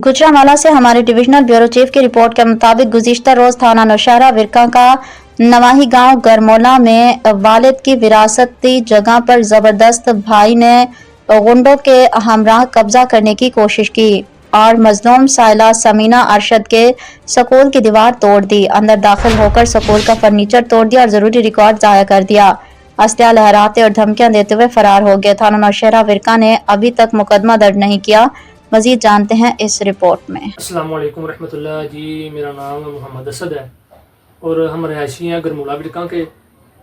गुजरांवाला से हमारे divisional bureau chief की रिपोर्ट के मुताबिक गुज़िश्ता रोज थाना नौशहरा विरका का नवाही गांव गरमोला में वालिद की विरासती जगह पर जबरदस्त भाई ने गुंडों के हमराह कब्जा करने की कोशिश की और मजलूम साइला समीना अरशद के स्कूल की दीवार तोड़ दी। अंदर दाखिल होकर स्कूल का फर्नीचर तोड़ दिया और जरूरी रिकॉर्ड जाया कर दिया। असलहा लहराते और धमकियां देते हुए फरार हो गया। थाना नौशहरा विरका ने अभी तक मुकदमा दर्ज नहीं किया। मजीद जानते हैं इस रिपोर्ट में। अस्सलाम वालेकुम रहमतुल्लाह जी, मेरा नाम मोहम्मद असद है और हम रहायशी हैं गरमोला विरका के,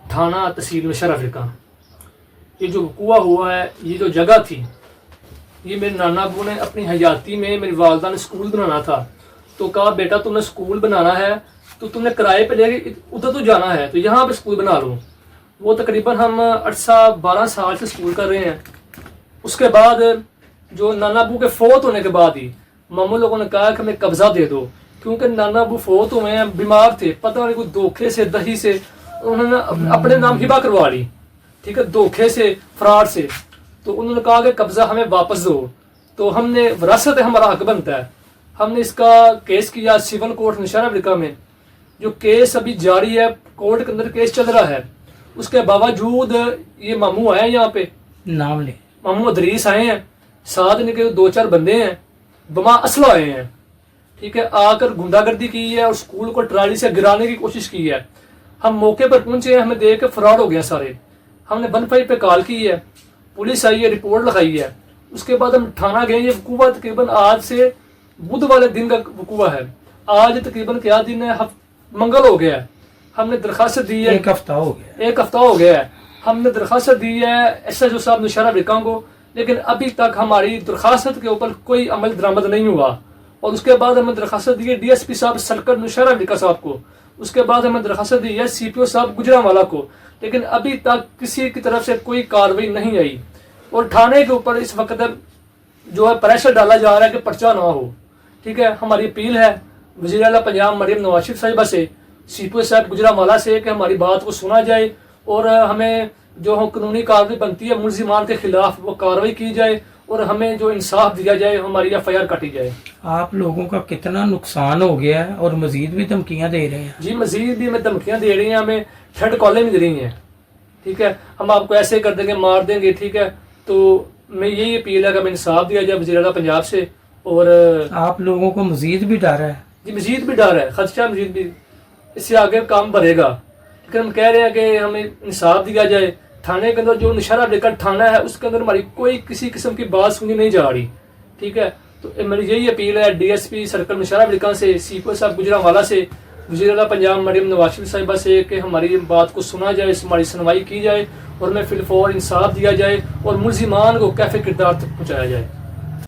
थाना तहसील नौशहरा विरका। ये जो वक़ूआ हुआ है, ये जो जगह थी, ये मेरे नाना अबू ने अपनी हयाती में मेरी वालदा ने स्कूल बनाना था, तो कहा बेटा तुमने स्कूल बनाना है तो तुमने किराए पे लेके उधर तो जाना है, तो यहाँ पे स्कूल बना लो। वो तकरीबन हम 12 साल से स्कूल कर रहे हैं। उसके बाद जो नाना अबू के फौत होने के बाद ही मामू लोगों ने कहा कि हमें कब्जा दे दो, क्योंकि नाना अबू फौत हुए हैं, बीमार थे, पता नहीं कोई धोखे से दही से उन्होंने अपने नाम हिबा करवा ली, ठीक है, धोखे से फ्रॉड से। तो उन्होंने कहा कि कब्जा हमें वापस दो। तो हमने विरासत हमारा हक बनता है, हमने इसका केस किया सिविल कोर्ट नौशहरा विरका में। जो केस अभी जारी है, कोर्ट के अंदर केस चल रहा है। उसके बावजूद ये मामू आए यहाँ पे, नाम ले, मामू अदरीस आए हैं, साथ इनके 2-4 बंदे हैं, बमा असला आए हैं, ठीक है, आकर गुंडागर्दी की है और स्कूल को ट्राली से गिराने की कोशिश की है। हम मौके पर पहुंचे हैं, हमें देख के फरार हो गया सारे। हमने 1-5 पे कॉल की है, पुलिस आई है, रिपोर्ट लगाई है। उसके बाद हम थाना गए। ये वकूआ तकरीबन आज से बुध वाले दिन का वकूआ है। आज तकरीबन क्या दिन है, मंगल हो गया है। हमने दरखास्त दी है, एक हफ्ता हो गया है। हमने दरखास्त दी है SHO साहब नौशहरा विरका को, लेकिन अभी तक हमारी दरखास्त के ऊपर कोई अमल दरामद नहीं हुआ। और उसके बाद हमें दरखास्त दी है DSP साहब सर्कल नौशहरा विरका साहब को। उसके बाद हमें दरखास्त दी है CPO साहब गुजरांवाला को, लेकिन अभी तक किसी की तरफ से कोई कार्रवाई नहीं आई। और थाने के ऊपर इस वक्त जो है प्रेशर डाला जा रहा है कि पर्चा ना हो, ठीक है। हमारी अपील है वज़ीर आला पंजाब मरियम नवाज शरीफ साहिबा से, CPO साहब गुजरांवाला से, कि हमारी बात को सुना जाए और हमें जो कानूनी कार्रवाई बनती है मुलजिमान के खिलाफ वो कार्रवाई की जाए और हमें जो इंसाफ दिया जाए, हमारी FIR काटी जाए। आप लोगों का कितना नुकसान हो गया है और मजीद भी धमकियां दे रहे हैं? जी, मजीद भी हमें धमकियां दे रही हैं, हमें थर्ड कॉलें भी दे रही हैं, ठीक है, हम आपको ऐसे कर देंगे, मार देंगे, ठीक है। तो मैं यही अपील है कि हमें इंसाफ दिया जाए वज़ीर आला पंजाब से। और आप लोगों को मजीद भी डर है? जी, मजीद भी डर है, खदशा मजीद भी, इससे आगे काम बढ़ेगा। लेकिन हम कह रहे हैं कि हमें इंसाफ दिया जाए। थाने के अंदर जो नौशहरा विरका थाना है, उसके अंदर हमारी कोई किसी किस्म की बात सुनी नहीं जा रही, ठीक है। तो मेरी यही अपील है DSP सर्कल नौशहरा विरका से, CPO साहब गुजरांवाला से, वज़ीर आला पंजाब मरियम नवाज शरीफ साहिबा से, कि हमारी बात को सुना जाए, हमारी सुनवाई की जाए और हमें फिलफौर इंसाफ दिया जाए और मुलजिमान को कैफे किरदार तक पहुँचाया जाए।